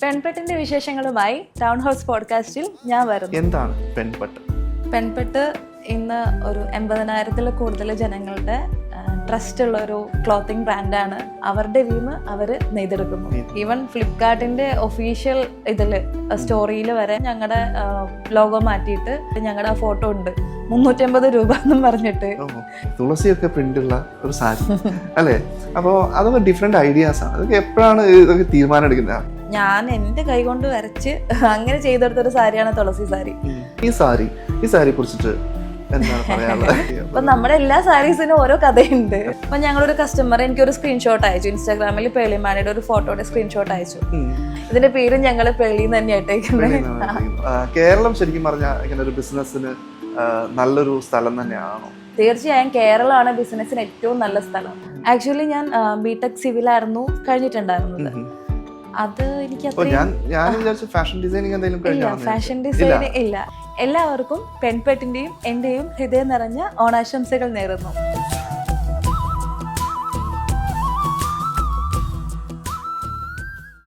പെൺപെട്ടിന്റെ വിശേഷങ്ങളുമായി town house പോഡ്കാസ്റ്റിൽ ഞാൻ വരുന്നു. എന്താണ് പെൺപെട്ട്? പെൺപെട്ട് ഇന്ന് ഒരു 80,000-ൽ കൂടുതൽ ജനങ്ങളുടെ ട്രസ്റ്റ് ഉള്ള ഒരു ക്ലോത്തിങ് ബ്രാൻഡാണ്. അവരുടെ വീന്ന് അവർ നെയ്തെടുക്കുന്നു. ഈവൻ ഫ്ലിപ്കാർട്ടിന്റെ ഒഫീഷ്യൽ ഇതില് സ്റ്റോറിയിൽ വരെ ഞങ്ങളുടെ ലോഗോ മാറ്റിയിട്ട് ഞങ്ങളുടെ ആ ഫോട്ടോ ഉണ്ട്. 350 രൂപ എന്നും പറഞ്ഞിട്ട്. തുളസിയൊക്കെ പ്രിന്റുള്ള ഒരു സാരി അല്ലേ? അപ്പോൾ അതൊക്കെ ഡിഫറെന്റ് ഐഡിയാസ് ആണ്. അതൊക്കെ എപ്പോഴാണ് ഇതൊക്കെ തീരുമാനം എടുക്കുന്നത്? ഞാൻ എൻ്റെ കൈ കൊണ്ട് വരച്ച് അങ്ങനെ ചെയ്തെടുത്തൊരു സാരിയാണ് തുളസി സാരി. ഈ സാരിയെ കുറിച്ചിട്ട് എന്താണ് പറയാനുള്ളത്? അപ്പൊ നമ്മുടെ എല്ലാ സാരീസിനും ഓരോ കഥയുണ്ട്. അപ്പൊ ഞങ്ങളൊരു കസ്റ്റമർ എനിക്കൊരു സ്ക്രീൻഷോട്ട് അയച്ചു. ഇൻസ്റ്റാഗ്രാമിൽ പേളിമാണിയുടെ ഒരു ഫോട്ടോയുടെ സ്ക്രീൻഷോട്ട് അയച്ചു. ഇതിന്റെ പേര് ഞങ്ങൾ പേളി തന്നെയായിട്ടേക്കുന്നത്. കേരളം ശരിക്കും പറഞ്ഞാൽ ഇങ്ങനെ ഒരു ബിസിനസ്സിന് നല്ലൊരു സ്ഥലം തന്നെയാണോ? തീർച്ചയായും കേരളമാണ് ബിസിനസ്സിന് ഏറ്റവും നല്ല സ്ഥലം. ആക്ച്വലി ഞാൻ ബിടെക് സിവിലായിരുന്നു കഴിഞ്ഞിട്ടുണ്ടായിരുന്നത്. അത് എനിക്ക് ഫാഷൻ ഡിസൈൻ ഇല്ല. എല്ലാവർക്കും പെൺപെട്ടിന്റെയും എന്റെയും ഹൃദയം നിറഞ്ഞ ഓണാശംസകൾ നേരുന്നു.